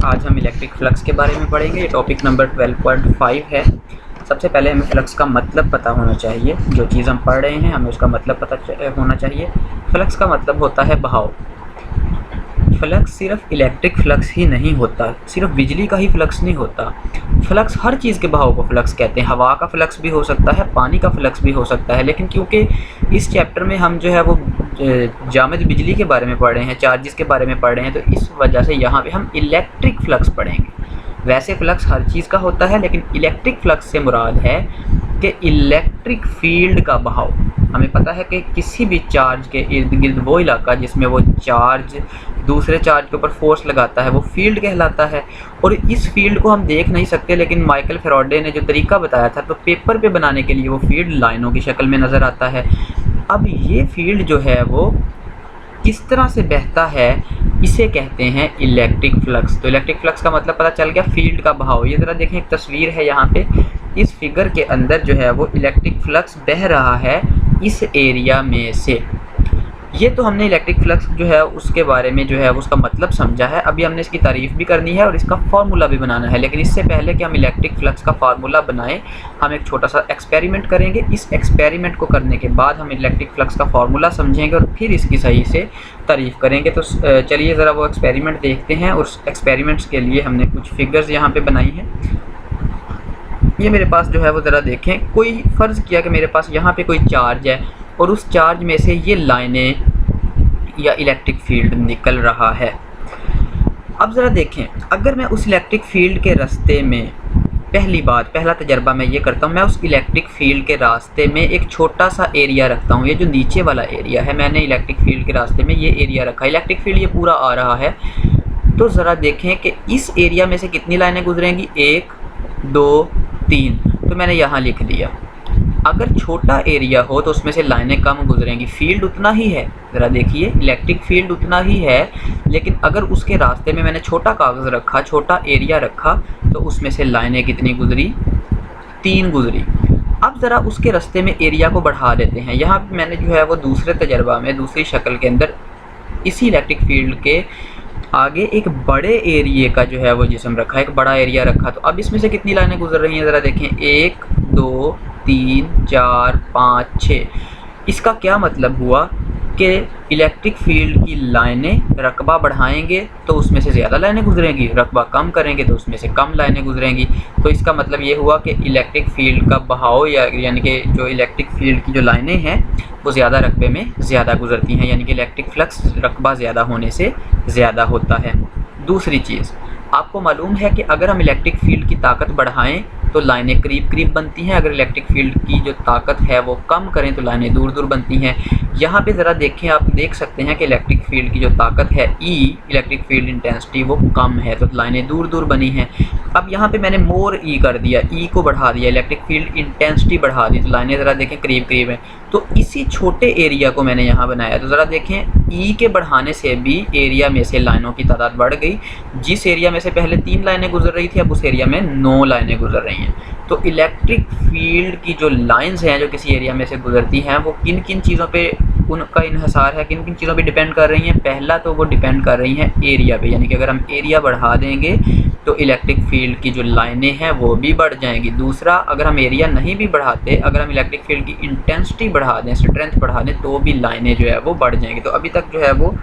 आज हम electric flux के बारे में पढ़ेंगे। ये टॉपिक नंबर 12.5 है। सबसे पहले हमें फ्लक्स का मतलब पता होना चाहिए। जो चीज़ हम पढ़ रहे हैं हमें उसका मतलब पता होना चाहिए। फ्लक्स का मतलब होता है बहाव। फ्लक्स सिर्फ इलेक्ट्रिक फ्लक्स ही नहीं होता, सिर्फ बिजली का ही फ्लक्स नहीं होता। फ्लक्स हर चीज़ के बहाव को फ्लक्स कहते हैं। हवा का फ्लक्स भी हो सकता है, पानी का फ्लक्स भी हो सकता है। लेकिन क्योंकि इस चैप्टर में हम जो है वो जामिद बिजली के बारे में पढ़ रहे हैं, चार्जेस के बारे में पढ़ रहे हैं, तो इस वजह से यहाँ पे हम इलेक्ट्रिक फ्लक्स पढ़ेंगे। वैसे फ्लक्स हर चीज़ का होता है, लेकिन इलेक्ट्रिक फ्लक्स से मुराद है कि इलेक्ट्रिक फील्ड का बहाव। हमें पता है कि किसी भी चार्ज के इर्द गिर्द वो इलाका जिसमें वो चार्ज दूसरे चार्ज के ऊपर फोर्स लगाता है वो फील्ड कहलाता है। और इस फील्ड को हम देख नहीं सकते, लेकिन माइकल फैराडे ने जो तरीका बताया था तो पेपर पे बनाने के लिए वो फील्ड लाइनों की शक्ल में नज़र आता है। अब ये फील्ड जो है वो किस तरह से बहता है, इसे कहते हैं इलेक्ट्रिक फ्लक्स। तो इलेक्ट्रिक फ्लक्स का मतलब पता चल गया, फील्ड का बहाव। ये ज़रा देखें, एक तस्वीर है यहाँ पे। इस फिगर के अंदर जो है वो इलेक्ट्रिक फ्लक्स बह रहा है इस एरिया में से। ये तो हमने इलेक्ट्रिक फ्लक्स जो है उसके बारे में जो है उसका मतलब समझा है। अभी हमने इसकी तारीफ़ भी करनी है और इसका फार्मूला भी बनाना है। लेकिन इससे पहले कि हम इलेक्ट्रिक फ्लक्स का फार्मूला बनाएं, हम एक छोटा सा एक्सपेरिमेंट करेंगे। इस एक्सपेरिमेंट को करने के बाद हम इलेक्ट्रिक फ्लक्स का फार्मूला समझेंगे और फिर इसकी सही से तारीफ़ करेंगे। तो चलिए ज़रा वो एक्सपेरिमेंट देखते हैं। और उस एक्सपेरिमेंट्स के लिए हमने कुछ फिगर्स यहाँ पर बनाई हैं। ये मेरे पास जो है वो ज़रा देखें, कोई फ़र्ज़ किया कि मेरे पास यहाँ पे कोई चार्ज है और उस चार्ज में से ये लाइनें या इलेक्ट्रिक फील्ड निकल रहा है। अब ज़रा देखें, अगर मैं उस इलेक्ट्रिक फील्ड के रास्ते में पहला तजर्बा मैं ये करता हूँ, मैं उस इलेक्ट्रिक फील्ड के रास्ते में एक छोटा सा एरिया रखता हूँ। ये जो नीचे वाला एरिया है, मैंने इलेक्ट्रिक फील्ड के रास्ते में ये एरिया रखा है। इलेक्ट्रिक फील्ड ये पूरा आ रहा है। तो ज़रा देखें कि इस एरिया में से कितनी लाइनें गुजरेंगी, 1 2 3। तो मैंने यहाँ लिख दिया। अगर छोटा एरिया हो तो उसमें से लाइनें कम गुजरेंगी, फील्ड उतना ही है। ज़रा देखिए, इलेक्ट्रिक फील्ड उतना ही है, लेकिन अगर उसके रास्ते में मैंने छोटा कागज़ रखा, छोटा एरिया रखा, तो उसमें से लाइनें कितनी गुजरी, 3 गुजरी। अब ज़रा उसके रास्ते में एरिया को बढ़ा देते हैं। यहाँ पे मैंने जो है वो दूसरे तजर्बा में दूसरी शक्ल के अंदर इसी इलेक्ट्रिक फील्ड के आगे एक बड़े एरिए का जो है वो जिस्म रखा, एक बड़ा एरिया रखा। तो अब इसमें से कितनी लाइनें गुजर रही हैं, ज़रा देखें, 1 2 3 4 5 6। इसका क्या मतलब हुआ कि इलेक्ट्रिक फील्ड की लाइनें रकबा बढ़ाएंगे तो उसमें से ज़्यादा लाइनें गुजरेंगी, रकबा कम करेंगे तो उसमें से कम लाइनें गुजरेंगी। तो इसका मतलब ये हुआ कि इलेक्ट्रिक फील्ड का बहाव यानी कि जो इलेक्ट्रिक फील्ड की जो लाइनें हैं वो ज़्यादा रकबे में ज़्यादा गुजरती हैं, यानी कि इलेक्ट्रिक फ्लक्स रकबा ज़्यादा होने से ज़्यादा होता है। दूसरी चीज़, आपको मालूम है कि अगर हम इलेक्ट्रिक फील्ड की ताकत बढ़ाएं तो लाइनें करीब करीब बनती हैं। अगर इलेक्ट्रिक फील्ड की जो ताकत है वो कम करें तो लाइनें दूर दूर बनती हैं। यहाँ पे ज़रा देखें, आप देख सकते हैं कि इलेक्ट्रिक फील्ड की जो ताकत है E, इलेक्ट्रिक फील्ड इंटेंसिटी, वो कम है, तो लाइनें दूर दूर बनी हैं। अब यहाँ पे मैंने मोर E कर दिया, E को बढ़ा दिया, इलेक्ट्रिक फील्ड इंटेंसिटी बढ़ा दी, तो लाइनें ज़रा देखें करीब करीब हैं। तो इसी छोटे एरिया को मैंने यहाँ बनाया, तो ज़रा देखें E के बढ़ाने से भी एरिया में से लाइनों की तादाद बढ़ गई। जिस एरिया में से पहले 3 लाइनें गुजर रही थी, अब उस एरिया में 9 लाइनें गुजर रही हैं। तो इलेक्ट्रिक फील्ड की जो लाइंस हैं जो किसी एरिया में से गुजरती हैं वो किन किन चीज़ों पे उनका इन्हिसार है, किन किन चीज़ों पे डिपेंड कर रही हैं। पहला तो वो डिपेंड कर रही हैं एरिया पे, यानी कि अगर हम एरिया बढ़ा देंगे तो इलेक्ट्रिक फील्ड की जो लाइनें हैं वो भी बढ़ जाएंगी। दूसरा, अगर हम एरिया नहीं भी बढ़ाते, अगर हम इलेक्ट्रिक फील्ड की इंटेंसिटी बढ़ा दें, स्ट्रेंथ बढ़ा दें, तो भी लाइनें जो है वो बढ़ जाएंगी। तो अभी तक जो है वो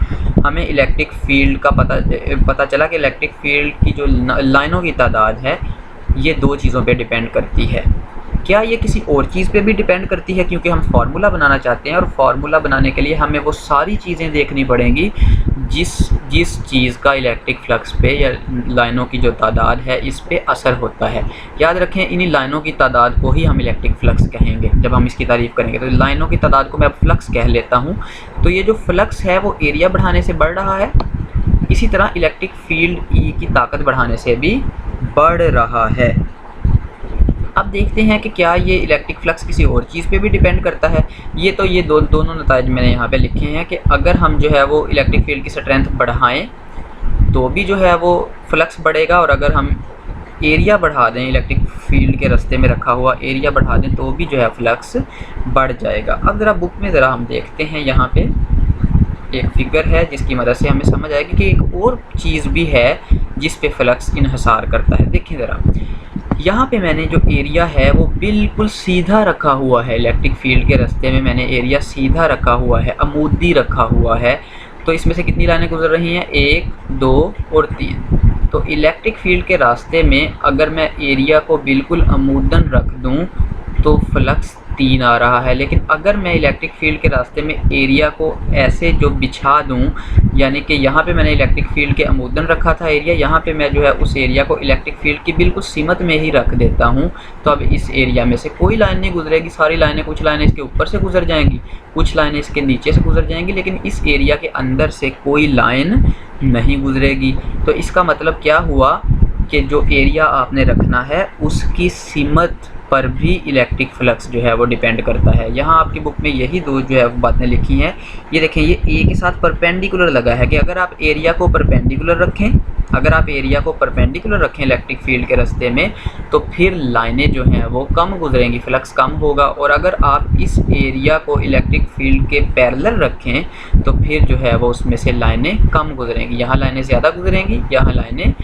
हमें इलेक्ट्रिक फील्ड का पता चला कि इलेक्ट्रिक फील्ड की जो लाइनों की तादाद है ये 2 चीज़ों पे डिपेंड करती है। क्या ये किसी और चीज़ पे भी डिपेंड करती है, क्योंकि हम फार्मूला बनाना चाहते हैं और फार्मूला बनाने के लिए हमें वो सारी चीज़ें देखनी पड़ेंगी जिस चीज़ का इलेक्ट्रिक फ्लक्स पे या लाइनों की जो तादाद है इस पे असर होता है। याद रखें, इन्हीं लाइनों की तादाद को ही हम इलेक्ट्रिक फ्लक्स कहेंगे जब हम इसकी तारीफ़ करेंगे। तो लाइनों की तादाद को मैं अब फ्लक्स कह लेता हूँ। तो ये जो फ्लक्स है वो एरिया बढ़ाने से बढ़ रहा है, इसी तरह इलेक्ट्रिक फील्ड E की ताकत बढ़ाने से भी बढ़ रहा है। अब देखते हैं कि क्या ये इलेक्ट्रिक फ्लक्स किसी और चीज़ पे भी डिपेंड करता है। ये दोनों नताइज मैंने यहाँ पे लिखे हैं कि अगर हम जो है वो इलेक्ट्रिक फील्ड की स्ट्रेंथ बढ़ाएं तो भी जो है वो फ्लक्स बढ़ेगा, और अगर हम एरिया बढ़ा दें, इलेक्ट्रिक फील्ड के रास्ते में रखा हुआ एरिया बढ़ा दें तो भी जो है फ्लक्स बढ़ जाएगा। अब ज़रा बुक में ज़रा हम देखते हैं, यहाँ पे एक फिगर है जिसकी मदद से हमें समझ आएगी कि एक और चीज़ भी है जिस पे फ्लक्स इन्हिसार करता है। देखिए ज़रा, यहाँ पे मैंने जो एरिया है वो बिल्कुल सीधा रखा हुआ है, इलेक्ट्रिक फील्ड के रास्ते में मैंने एरिया सीधा रखा हुआ है, अमूदी रखा हुआ है। तो इसमें से कितनी लाइनें गुजर रही हैं? 1, 2 और 3। तो इलेक्ट्रिक फील्ड के रास्ते में अगर मैं एरिया को बिल्कुल अमूदन रख दूं तो फ्लक्स 3 आ रहा है। लेकिन अगर मैं इलेक्ट्रिक फील्ड के रास्ते में एरिया को ऐसे जो बिछा दूं, यानी कि यहाँ पे मैंने इलेक्ट्रिक फील्ड के अमूदन रखा था एरिया, यहाँ पे मैं जो है उस एरिया को इलेक्ट्रिक फील्ड की बिल्कुल सीमत में ही रख देता हूँ, तो अब इस एरिया में से कोई लाइन नहीं गुजरेगी। सारी लाइनें, कुछ लाइनें इसके ऊपर से गुजर जाएंगी, कुछ लाइनें इसके नीचे से गुजर जाएंगी, लेकिन इस एरिया के अंदर से कोई लाइन नहीं गुजरेगी। तो इसका मतलब क्या हुआ कि जो एरिया आपने रखना है उसकी सीमत पर भी इलेक्ट्रिक फ्लक्स जो है वो डिपेंड करता है। यहाँ आपकी बुक में यही दो जो है बातें लिखी हैं। ये देखें, ये ए के साथ परपेंडिकुलर लगा है कि अगर आप एरिया को परपेंडिकुलर रखें, अगर आप एरिया को परपेंडिकुलर रखें इलेक्ट्रिक फील्ड के रास्ते में, तो फिर लाइनें जो हैं वो कम गुजरेंगी, फ्लक्स कम होगा। और अगर आप इस एरिया को इलेक्ट्रिक फील्ड के पैरेलल रखें तो फिर जो है वो उसमें से लाइनें कम गुजरेंगी। यहाँ लाइनें ज़्यादा गुजरेंगी, यहाँ लाइनें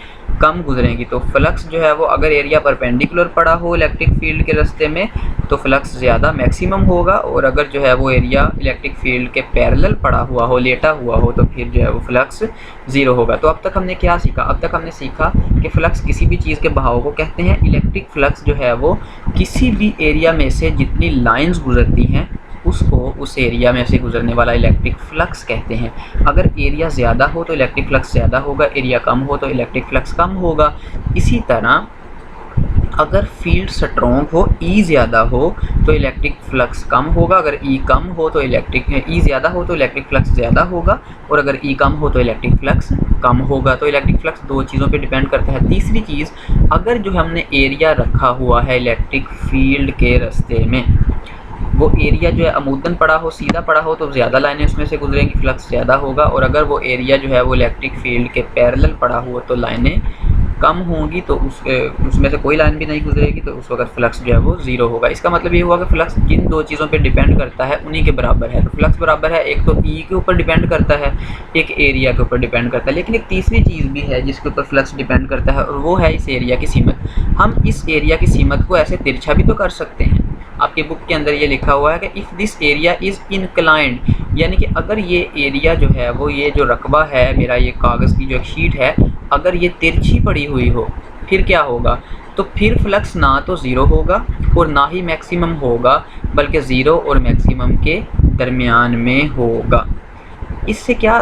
कम गुजरेंगी। तो फ्लक्स जो है वो अगर एरिया परपेंडिकुलर पड़ा हो इलेक्ट्रिक फील्ड के रास्ते में तो फ्लक्स ज़्यादा मैक्सिमम होगा, और अगर जो है वो एरिया इलेक्ट्रिक फील्ड के पैरेलल पड़ा हुआ हो, लेटा हुआ हो, तो फिर जो है वो फ्लक्स ज़ीरो होगा। तो अब तक हमने क्या सीखा? अब तक हमने सीखा कि फ्लक्स किसी भी चीज़ के बहाव को कहते हैं। इलेक्ट्रिक फ्लक्स जो है वो किसी भी एरिया में से जितनी लाइन्स गुजरती हैं उसको उस एरिया में से गुजरने वाला इलेक्ट्रिक फ्लक्स कहते हैं। अगर एरिया ज़्यादा हो तो इलेक्ट्रिक फ्लक्स ज़्यादा होगा, एरिया कम हो तो इलेक्ट्रिक फ्लक्स कम होगा। इसी तरह अगर फील्ड स्ट्रॉन्ग हो, ई ज़्यादा हो तो इलेक्ट्रिक फ्लक्स कम होगा, अगर ई कम हो तो ई ज़्यादा हो तो इलेक्ट्रिक फ्लक्स ज़्यादा होगा, और अगर ई कम हो तो इलेक्ट्रिक फ्लक्स कम होगा। तो इलेक्ट्रिक फ्लक्स दो चीज़ों पे डिपेंड करता है। तीसरी चीज़, अगर जो हमने एरिया रखा हुआ है इलेक्ट्रिक फील्ड के रास्ते में, वो एरिया जो है अमूदन पड़ा हो, सीधा पड़ा हो, तो ज़्यादा लाइनें उसमें से गुजरेंगी, फ्लक्स ज़्यादा होगा। और अगर वो एरिया जो है वो इलेक्ट्रिक फील्ड के पैरेलल पड़ा हुआ तो लाइनें कम होंगी, तो उसमें से कोई लाइन भी नहीं गुजरेगी, तो उस वक्त फ्लक्स जो है वो ज़ीरो होगा। इसका मतलब ये हुआ कि फ्लक्स जिन दो चीज़ों पे डिपेंड करता है उन्हीं के बराबर है। तो फ्लक्स बराबर है, एक तो ई के ऊपर डिपेंड करता है, एक एरिया के ऊपर डिपेंड करता है। लेकिन एक तीसरी चीज़ भी है जिसके ऊपर फ्लक्स डिपेंड करता है, और वो है इस एरिया की सीमत। हम इस एरिया की सीमत को ऐसे तिरछा भी तो कर सकते हैं। आपकी बुक के अंदर ये लिखा हुआ है कि if this area is inclined, यानी कि अगर ये एरिया जो है वो, ये जो रकबा है मेरा, ये कागज़ की जो शीट है, अगर ये तिरछी पड़ी हुई हो, फिर क्या होगा? तो फिर फ्लक्स ना तो ज़ीरो होगा और ना ही मैक्सिमम होगा, बल्कि ज़ीरो और मैक्सिमम के दरमियान में होगा। इससे क्या,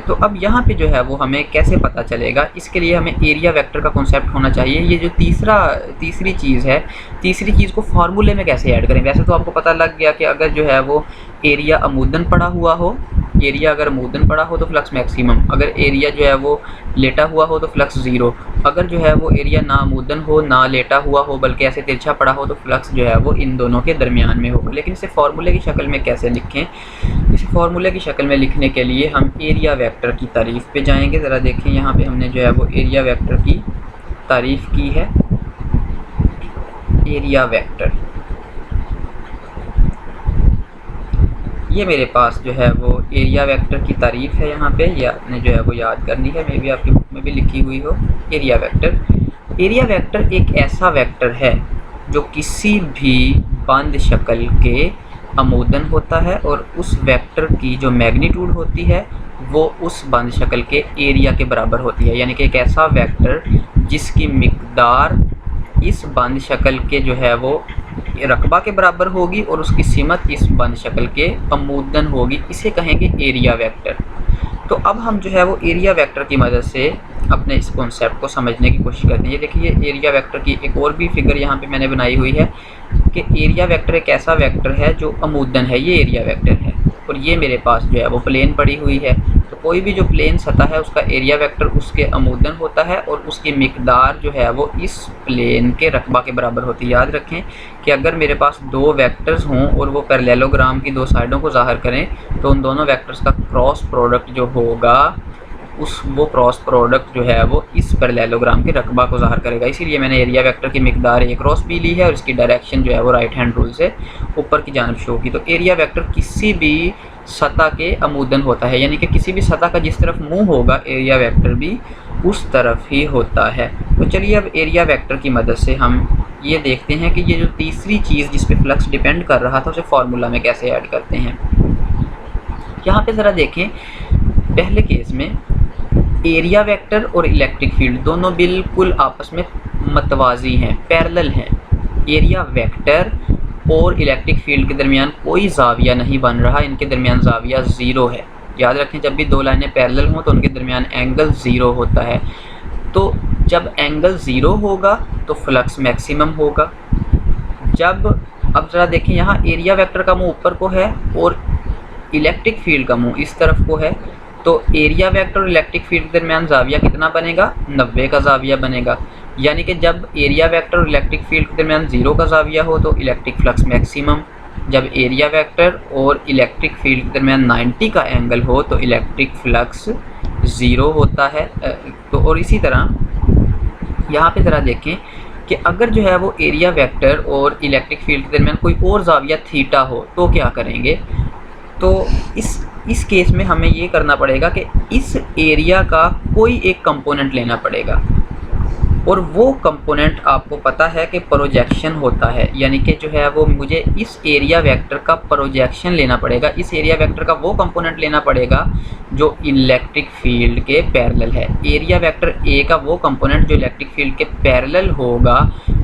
तो अब यहाँ पे जो है वो हमें कैसे पता चलेगा? इसके लिए हमें एरिया वेक्टर का कॉन्सेप्ट होना चाहिए। ये जो तीसरी चीज़ है, तीसरी चीज़ को फार्मूले में कैसे ऐड करें? वैसे तो आपको पता लग गया कि अगर जो है वो एरिया अमूदन पड़ा हुआ हो, एरिया अगर अमूदन पड़ा हो तो फ्लक्स मैक्सिमम, अगर एरिया जो है वो लेटा हुआ हो तो फ्लक्स ज़ीरो, अगर जो है वो एरिया ना अमूदन हो ना लेटा हुआ हो बल्कि ऐसे तिरछा पड़ा हो तो फ्लक्स जो है वो इन दोनों के दरमियान में होगा। लेकिन इसे फार्मूले की शक्ल में कैसे लिखें? इसे फार्मूले की शक्ल में लिखने के लिए हम एरिया वेक्टर की तारीफ़ पे जाएंगे। ज़रा देखें, यहाँ पे हमने जो है वो एरिया वेक्टर की तारीफ़ की है। एरिया वेक्टर, ये मेरे पास जो है वो एरिया वेक्टर की तारीफ़ है। यहाँ पे ये आपने जो है वो याद करनी है, मे भी आपकी बुक में भी लिखी हुई हो। एरिया वेक्टर एक ऐसा वेक्टर है जो किसी भी बंद शक्ल के अमूदन होता है, और उस वेक्टर की जो मैग्नीट्यूड होती है वो उस बंद शक्ल के एरिया के बराबर होती है। यानी कि एक ऐसा वेक्टर जिसकी मिकदार इस बंद शक्ल के जो है वो रकबा के बराबर होगी और उसकी सीमत इस बंद शक्ल के अमूदन होगी, इसे कहेंगे एरिया वेक्टर। तो अब हम जो है वो एरिया वेक्टर की मदद से अपने इस कॉन्सेप्ट को समझने की कोशिश करते हैं। ये देखिए, एरिया वेक्टर की एक और भी फिगर यहाँ पे मैंने बनाई हुई है कि एरिया वेक्टर एक ऐसा वेक्टर है जो अमूदन है, ये एरिया वेक्टर है, और ये मेरे पास जो है वो प्लेन पड़ी हुई है। तो कोई भी जो प्लेन सतह है उसका एरिया वेक्टर उसके अमूदन होता है, और उसकी मिकदार जो है वो इस प्लेन के रकबा के बराबर होती है। याद रखें कि अगर मेरे पास दो वेक्टर्स हों और वो पैरेललोग्राम की दो साइडों को ज़ाहिर करें, तो उन दोनों वेक्टर्स का क्रॉस प्रोडक्ट जो होगा वो क्रॉस प्रोडक्ट जो है वो इस पैरेललोग्राम के रकबा को ज़ाहिर करेगा। इसीलिए मैंने एरिया वेक्टर की मिकदार ए क्रॉस बी ली है, और इसकी डायरेक्शन जो है वो राइट हैंड रूल से ऊपर की जानब शो की। तो एरिया वेक्टर किसी भी सतह के अमूदन होता है, यानी कि किसी भी सतह का जिस तरफ मुंह होगा एरिया वेक्टर भी उस तरफ ही होता है। तो चलिए अब एरिया वेक्टर की मदद से हम ये देखते हैं कि ये जो तीसरी चीज़ जिस पे फ्लक्स डिपेंड कर रहा था उसे फार्मूला में कैसे ऐड करते हैं। यहाँ पे ज़रा देखें, पहले केस में एरिया वेक्टर और इलेक्ट्रिक फील्ड दोनों बिल्कुल आपस में मतवाजी हैं, पैरेलल हैं। एरिया वेक्टर और इलेक्ट्रिक फील्ड के दरमियान कोई जाविया नहीं बन रहा, इनके दरमियान जाविया ज़ीरो है। याद रखें, जब भी दो लाइनें पैरेलल हों तो उनके दरमियान एंगल ज़ीरो होता है। तो जब एंगल ज़ीरो होगा तो फ्लक्स मैक्सिमम होगा। जब अब ज़रा देखें, यहाँ एरिया वेक्टर का मुँह ऊपर को है और इलेक्ट्रिक फील्ड का मुँह इस तरफ को है, तो एरिया वेक्टर और इलेक्ट्रिक फील्ड के दरमियान जाविया कितना बनेगा? 90 का जाविया बनेगा। यानी कि जब एरिया वेक्टर और इलेक्ट्रिक फील्ड के दरमियान 0 का जाविया हो तो इलेक्ट्रिक फ्लक्स मैक्सिमम, जब एरिया वेक्टर और इलेक्ट्रिक फील्ड के दरमियान 90 का एंगल हो तो इलेक्ट्रिक फ्लक्स 0 होता है। तो और इसी तरह यहाँ पे ज़रा देखें कि अगर जो है वो एरिया वेक्टर और इलेक्ट्रिक फील्ड के दरमियान कोई और जाविया थीटा हो तो क्या करेंगे? तो इस केस में हमें ये करना पड़ेगा कि इस एरिया का कोई एक कंपोनेंट लेना पड़ेगा, और वो कंपोनेंट आपको पता है कि प्रोजेक्शन होता है, यानी कि जो है वो मुझे इस एरिया वेक्टर का प्रोजेक्शन लेना पड़ेगा। इस एरिया वेक्टर का वो कंपोनेंट लेना पड़ेगा जो इलेक्ट्रिक फील्ड के पैरेलल है। एरिया वेक्टर ए का वो कंपोनेंट जो इलेक्ट्रिक फील्ड के पैरेलल होगा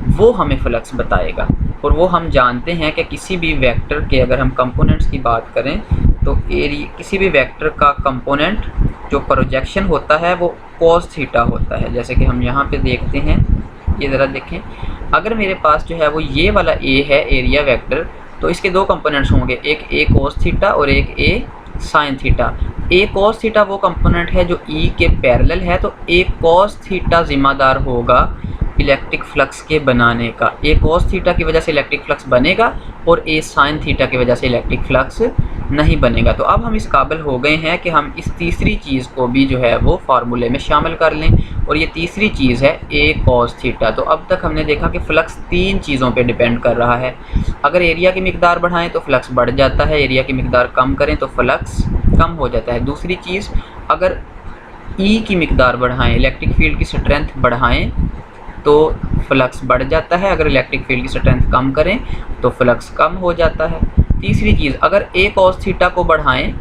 वो हमें फ्लक्स बताएगा। और वो हम जानते हैं कि किसी भी वेक्टर के अगर हम कंपोनेंट्स की बात करें तो किसी भी वेक्टर का कंपोनेंट जो प्रोजेक्शन होता है वो cos थीटा होता है। जैसे कि हम यहाँ पे देखते हैं, ये ज़रा देखें, अगर मेरे पास जो है वो ये वाला a है एरिया वेक्टर, तो इसके दो कंपोनेंट्स होंगे, एक a cos थीटा और एक a sin theta. a cos theta वो कंपोनेंट है जो E के पैरेलल है, तो a cos थीटा ज़िम्मेदार होगा इलेक्ट्रिक फ्लक्स के बनाने का। a cos थीटा की वजह से इलेक्ट्रिक फ्लक्स बनेगा और a sin थीटा की वजह से इलेक्ट्रिक फ्लक्स नहीं बनेगा। तो अब हम इस काबिल हो गए हैं कि हम इस तीसरी चीज़ को भी जो है वो फार्मूले में शामिल कर लें, और ये तीसरी चीज़ है a cos थीटा। तो अब तक हमने देखा कि फ्लक्स तीन चीज़ों पे डिपेंड कर रहा है। अगर एरिया की मिकदार बढ़ाएं तो फ्लक्स बढ़ जाता है, एरिया की मिकदार कम करें तो फ्लक्स कम हो जाता है। दूसरी चीज़, अगर E की मिकदार बढ़ाएं, इलेक्ट्रिक फील्ड की स्ट्रेंथ बढ़ाएं तो फ्लक्स बढ़ जाता है, अगर इलेक्ट्रिक फील्ड की स्ट्रेंथ कम करें तो फ्लक्स कम हो जाता है। तीसरी चीज़, अगर a cos थीटा को बढ़ाएं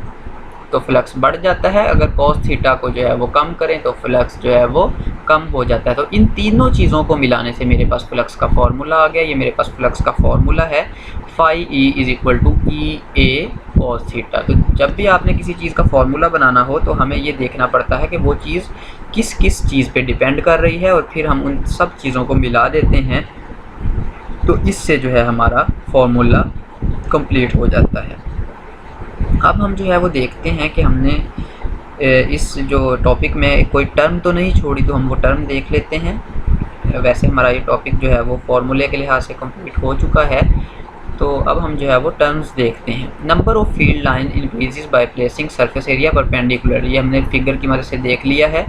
तो फ्लक्स बढ़ जाता है, अगर cos थीटा को जो है वो कम करें तो फ्लक्स जो है वो कम हो जाता है। तो इन तीनों चीज़ों को मिलाने से मेरे पास फ्लक्स का फार्मूला आ गया। ये मेरे पास फ्लक्स का फार्मूला है phi E = EA cos theta. तो जब भी आपने किसी चीज़ का फार्मूला बनाना हो तो हमें ये देखना पड़ता है कि वो चीज़ किस किस चीज़ पे डिपेंड कर रही है, और फिर हम उन सब चीज़ों को मिला देते हैं, तो इससे जो है हमारा फार्मूला कंप्लीट हो जाता है। अब हम जो है वो देखते हैं कि हमने इस जो टॉपिक में कोई टर्म तो नहीं छोड़ी, तो हम वो टर्म देख लेते हैं। वैसे हमारा ये टॉपिक जो है वो फार्मूले के लिहाज से कंप्लीट हो चुका है, तो अब हम जो है वो टर्म्स देखते हैं। Number of field line increases by placing surface area perpendicular. ये हमने फिगर की मदद से देख लिया है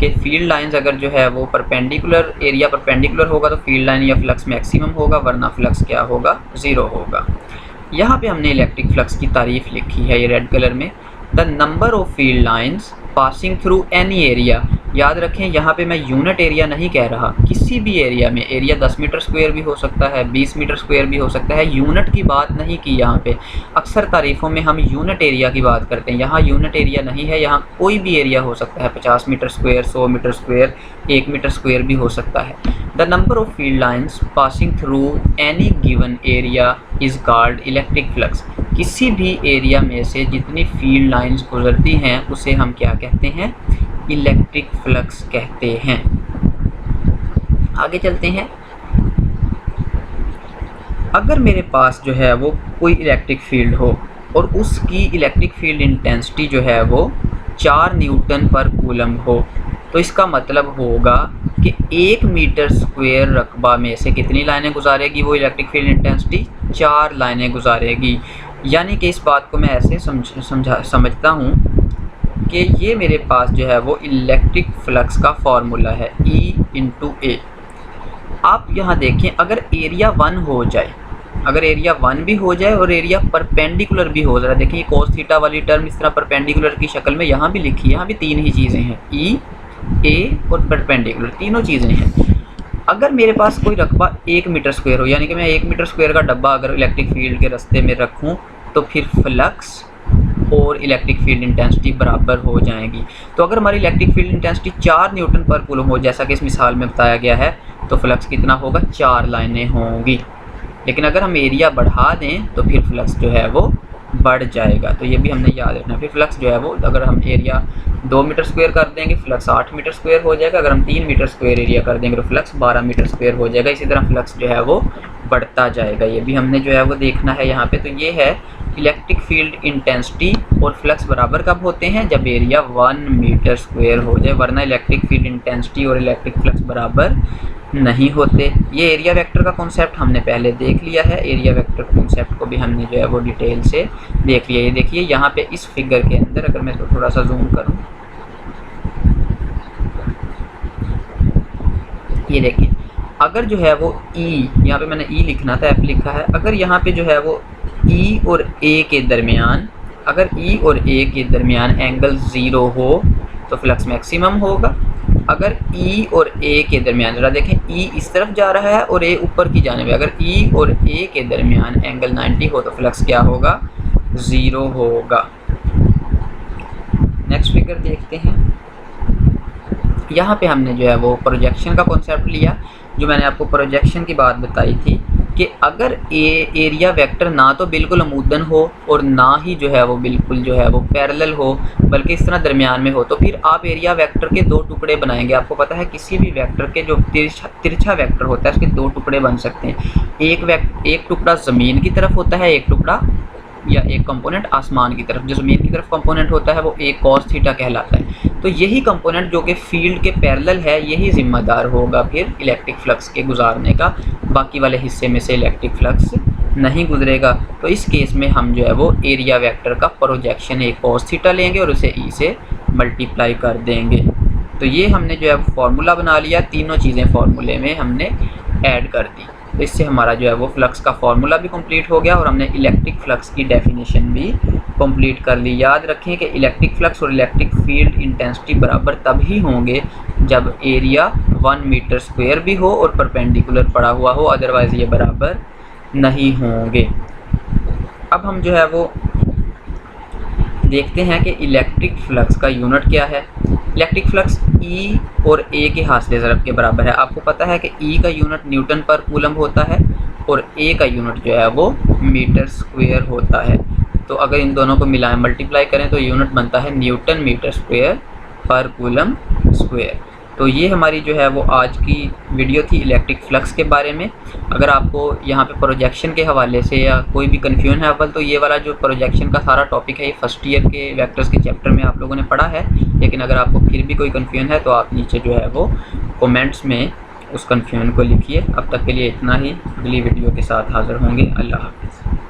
कि फील्ड लाइंस अगर जो है वो परपेंडिकुलर, एरिया परपेंडिकुलर होगा तो फील्ड लाइन या फ्लक्स मैक्सिमम होगा, वरना फ्लक्स क्या होगा? 0 होगा। यहाँ पे हमने इलेक्ट्रिक फ्लक्स की तारीफ लिखी है, ये रेड कलर में, the number of field lines passing through any area. याद रखें, यहाँ पे मैं यूनिट एरिया नहीं कह रहा, किसी भी एरिया में, एरिया 10 मीटर स्क्वायर भी हो सकता है, 20 मीटर स्क्वायर भी हो सकता है, यूनिट की बात नहीं की यहाँ पे। अक्सर तारीफ़ों में हम यूनिट एरिया की बात करते हैं, यहाँ यूनिट एरिया नहीं है, यहाँ कोई भी एरिया हो सकता है, 50 metre square, 100 metre square, 1 metre square भी हो सकता है। The number of field lines passing through any given area is called electric flux. किसी भी एरिया में से जितनी फील्ड लाइंस गुजरती हैं उसे हम क्या कहते हैं? इलेक्ट्रिक फ्लक्स कहते हैं। आगे चलते हैं। अगर मेरे पास जो है वो कोई इलेक्ट्रिक फील्ड हो और उसकी इलेक्ट्रिक फील्ड इंटेंसिटी जो है वो 4 न्यूटन पर कूलम हो, तो इसका मतलब होगा कि 1 मीटर स्क्वायर रकबा में से कितनी लाइनें गुजारेगी वो इलेक्ट्रिक फील्ड इंटेंसिटी? 4 लाइनें गुजारेगी। यानी कि इस बात को मैं ऐसे समझता हूँ कि ये मेरे पास जो है वो इलेक्ट्रिक फ्लक्स का फार्मूला है, E × A। आप यहाँ देखें, अगर एरिया 1 हो जाए, अगर एरिया 1 भी हो जाए और एरिया परपेंडिकुलर भी हो जाए, देखिए cos थीटा वाली टर्म इस तरह परपेंडिकुलर की शक्ल में यहाँ भी लिखी है, यहाँ भी 3 ही चीज़ें हैं, E ए और परपेंडिकुलर, तीनों चीज़ें हैं। अगर मेरे पास कोई रकबा 1 मीटर स्क्वायर हो, यानी कि मैं 1 मीटर स्क्वायर का डब्बा अगर इलेक्ट्रिक फील्ड के रास्ते में रखूँ, तो फिर फ्लक्स और इलेक्ट्रिक फील्ड इंटेंसिटी बराबर हो जाएंगी। तो अगर हमारी इलेक्ट्रिक फील्ड इंटेंसिटी 4 न्यूटन पर कूलम हो, जैसा कि इस मिसाल में बताया गया है, तो फ्लक्स कितना होगा, 4 लाइनें होंगी। लेकिन अगर हम एरिया बढ़ा दें तो फिर फ्लक्स जो है वो बढ़ जाएगा। तो ये भी हमने याद रखना। फिर फ्लक्स जो है वो, अगर हम एरिया 2 मीटर स्क्वायर कर देंगे, फ्लक्स 8 मीटर स्क्वायर हो जाएगा। अगर हम 3 मीटर स्क्वायर एरिया कर देंगे तो फ्लक्स 12 मीटर स्क्वायर हो जाएगा। इसी तरह फ्लक्स जो है वो बढ़ता जाएगा। ये भी हमने जो है वो देखना है यहाँ पे। तो ये है इलेक्ट्रिक फील्ड इंटेंसिटी और फ्लक्स बराबर कब होते हैं, जब एरिया 1 मीटर स्क्वायर हो जाए, वरना इलेक्ट्रिक फील्ड इंटेंसिटी और इलेक्ट्रिक फ्लक्स बराबर नहीं होते। ये एरिया वेक्टर का कॉन्सेप्ट हमने पहले देख लिया है। एरिया वेक्टर कॉन्सेप्ट को भी हमने जो है वो डिटेल से देख लिया। ये देखिए यहाँ पे इस फिगर के अंदर, अगर मैं तो थोड़ा सा जूम करूँ, ये देखिए, अगर जो है वो ई, यहाँ पे मैंने ई लिखना था, एफ लिखा है। अगर यहाँ पे जो है वो ई और ए के दरमियान, अगर ई और ए के दरमियान एंगल 0 हो तो फ्लक्स मैक्सिमम होगा। अगर ई और ए के दरमियान, जरा देखें, ई इस तरफ जा रहा है और ए ऊपर की जाने में, अगर ई और ए के दरमियान एंगल 90 हो तो फ्लक्स क्या होगा, 0 होगा। नेक्स्ट फिगर देखते हैं। यहाँ पे हमने जो है वो प्रोजेक्शन का कॉन्सेप्ट लिया। जो मैंने आपको प्रोजेक्शन की बात बताई थी कि अगर एरिया वेक्टर ना तो बिल्कुल अमूदन हो और ना ही जो है वो बिल्कुल जो है वो पैरेलल हो, बल्कि इस तरह दरमियान में हो, तो फिर आप एरिया वेक्टर के 2 टुकड़े बनाएंगे। आपको पता है किसी भी वेक्टर के जो तिरछा वेक्टर होता है उसके 2 टुकड़े बन सकते हैं। एक टुकड़ा ज़मीन की तरफ होता है, एक टुकड़ा या एक कंपोनेंट आसमान की तरफ। जो ज़मीन की तरफ कंपोनेंट होता है वो एक कॉस थीटा कहलाता है। तो यही कंपोनेंट जो कि फील्ड के पैरेलल है, यही जिम्मेदार होगा फिर इलेक्ट्रिक फ्लक्स के गुजारने का। बाकी वाले हिस्से में से इलेक्ट्रिक फ्लक्स नहीं गुजरेगा। तो इस केस में हम जो है वो एरिया वेक्टर का प्रोजेक्शन एक कॉस थीटा लेंगे और उसे ई से मल्टीप्लाई कर देंगे। तो ये हमने जो है फार्मूला बना लिया, तीनों चीज़ें फार्मूले में हमने ऐड कर दी। तो इससे हमारा जो है वो फ्लक्स का फार्मूला भी कंप्लीट हो गया और हमने इलेक्ट्रिक फ्लक्स की डेफिनेशन भी कंप्लीट कर ली। याद रखें कि इलेक्ट्रिक फ्लक्स और इलेक्ट्रिक फील्ड इंटेंसिटी बराबर तभी होंगे जब एरिया 1 मीटर स्क्वायर भी हो और परपेंडिकुलर पड़ा हुआ हो, अदरवाइज़ ये बराबर नहीं होंगे। अब हम जो है वो देखते हैं कि इलेक्ट्रिक फ्लक्स का यूनिट क्या है। इलेक्ट्रिक फ्लक्स ई और ए के हासिल ज़रब के बराबर है। आपको पता है कि ई का यूनिट न्यूटन पर कूलम होता है और ए का यूनिट जो है वो मीटर स्क्वायर होता है। तो अगर इन दोनों को मिलाएं, मल्टीप्लाई करें, तो यूनिट बनता है न्यूटन मीटर स्क्वायर पर कूलम स्क्वायर। तो ये हमारी जो है वो आज की वीडियो थी इलेक्ट्रिक फ्लक्स के बारे में। अगर आपको यहाँ पे प्रोजेक्शन के हवाले से या कोई भी कन्फ्यूजन है अव्वल, तो ये वाला जो प्रोजेक्शन का सारा टॉपिक है ये फर्स्ट ईयर के वेक्टर्स के चैप्टर में आप लोगों ने पढ़ा है। लेकिन अगर आपको फिर भी कोई कन्फ्यूजन है तो आप नीचे जो है वो कमेंट्स में उस कन्फ्यूजन को लिखिए। अब तक के लिए इतना ही। अगली वीडियो के साथ हाज़िर होंगे। अल्लाह हाफ़िज़।